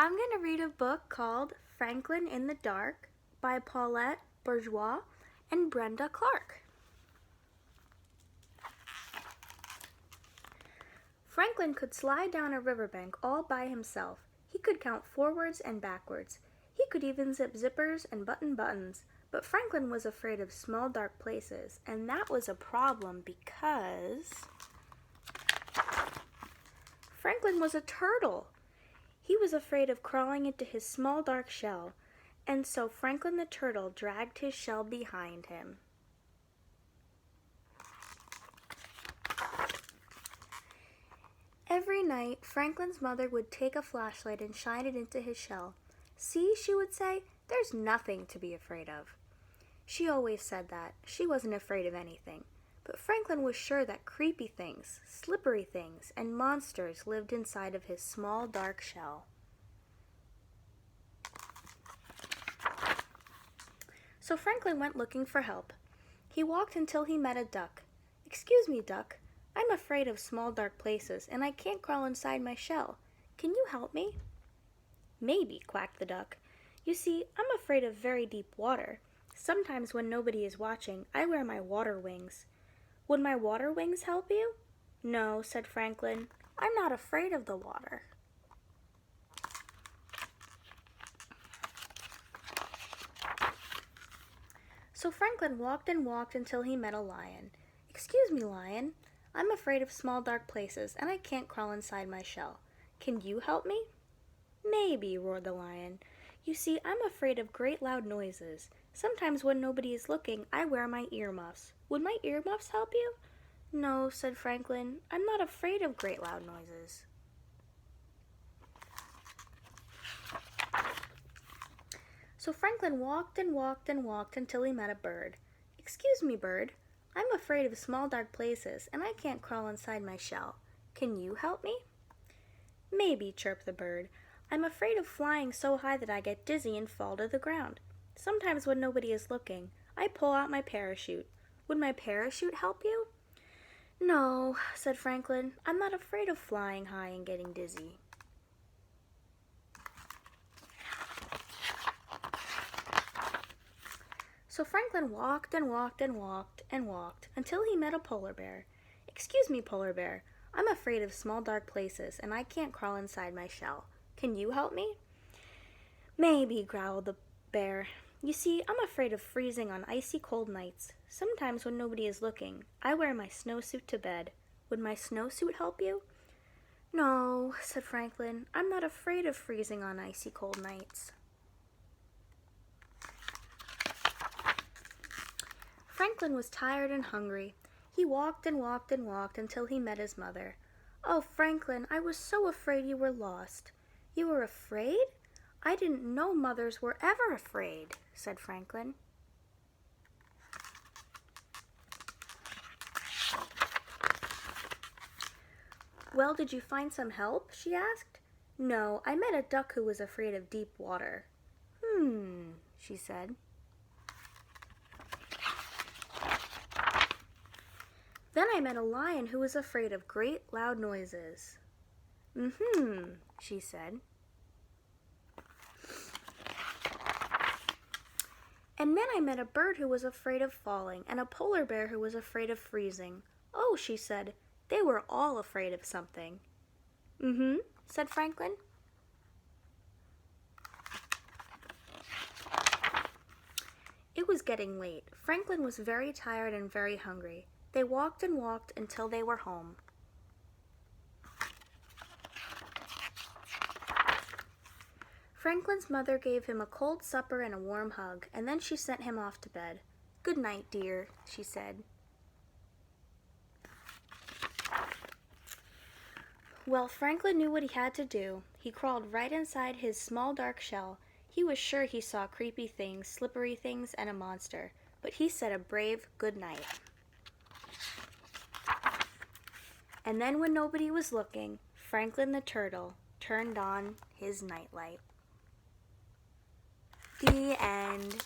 I'm going to read a book called Franklin in the Dark by Paulette Bourgeois and Brenda Clark. Franklin could slide down a riverbank all by himself. He could count forwards and backwards. He could even zip zippers and button buttons. But Franklin was afraid of small dark places, and that was a problem because Franklin was a turtle. He was afraid of crawling into his small dark shell, and so Franklin the turtle dragged his shell behind him. Every night, Franklin's mother would take a flashlight and shine it into his shell. "See," she would say, "there's nothing to be afraid of." She always said that. She wasn't afraid of anything. But Franklin was sure that creepy things, slippery things, and monsters lived inside of his small dark shell. So Franklin went looking for help. He walked until he met a duck. "Excuse me, duck. I'm afraid of small dark places, and I can't crawl inside my shell. Can you help me?" "Maybe," quacked the duck. "You see, I'm afraid of very deep water. Sometimes when nobody is watching, I wear my water wings. Would my water wings help you?" "No," said Franklin. "I'm not afraid of the water." So Franklin walked and walked until he met a lion. "Excuse me, lion. I'm afraid of small dark places, and I can't crawl inside my shell. Can you help me?" "Maybe," roared the lion. "You see, I'm afraid of great loud noises. Sometimes when nobody is looking, I wear my earmuffs. Would my earmuffs help you?" "No," said Franklin. "I'm not afraid of great loud noises." So Franklin walked and walked and walked until he met a bird. "Excuse me, bird. I'm afraid of small dark places, and I can't crawl inside my shell. Can you help me?" "Maybe," chirped the bird. "I'm afraid of flying so high that I get dizzy and fall to the ground. Sometimes when nobody is looking, I pull out my parachute. Would my parachute help you?" "No," said Franklin. "I'm not afraid of flying high and getting dizzy." So Franklin walked and walked and walked and walked until he met a polar bear. "Excuse me, polar bear. I'm afraid of small dark places, and I can't crawl inside my shell. Can you help me?" "Maybe," growled the bear. "You see, I'm afraid of freezing on icy cold nights. Sometimes when nobody is looking, I wear my snowsuit to bed. Would my snowsuit help you?" "No," said Franklin. "I'm not afraid of freezing on icy cold nights." Franklin was tired and hungry. He walked and walked and walked until he met his mother. "Oh, Franklin, I was so afraid you were lost." "You were afraid? I didn't know mothers were ever afraid," said Franklin. "Well, did you find some help?" she asked. "No, I met a duck who was afraid of deep water." She said. "Then I met a lion who was afraid of great loud noises." She said. "And then I met a bird who was afraid of falling, and a polar bear who was afraid of freezing." "Oh," she said, "they were all afraid of something." Said Franklin. It was getting late. Franklin was very tired and very hungry. They walked and walked until they were home. Franklin's mother gave him a cold supper and a warm hug, and then she sent him off to bed. "Good night, dear," she said. Well, Franklin knew what he had to do. He crawled right inside his small dark shell. He was sure he saw creepy things, slippery things, and a monster, but he said a brave good night. And then when nobody was looking, Franklin the turtle turned on his nightlight. The end.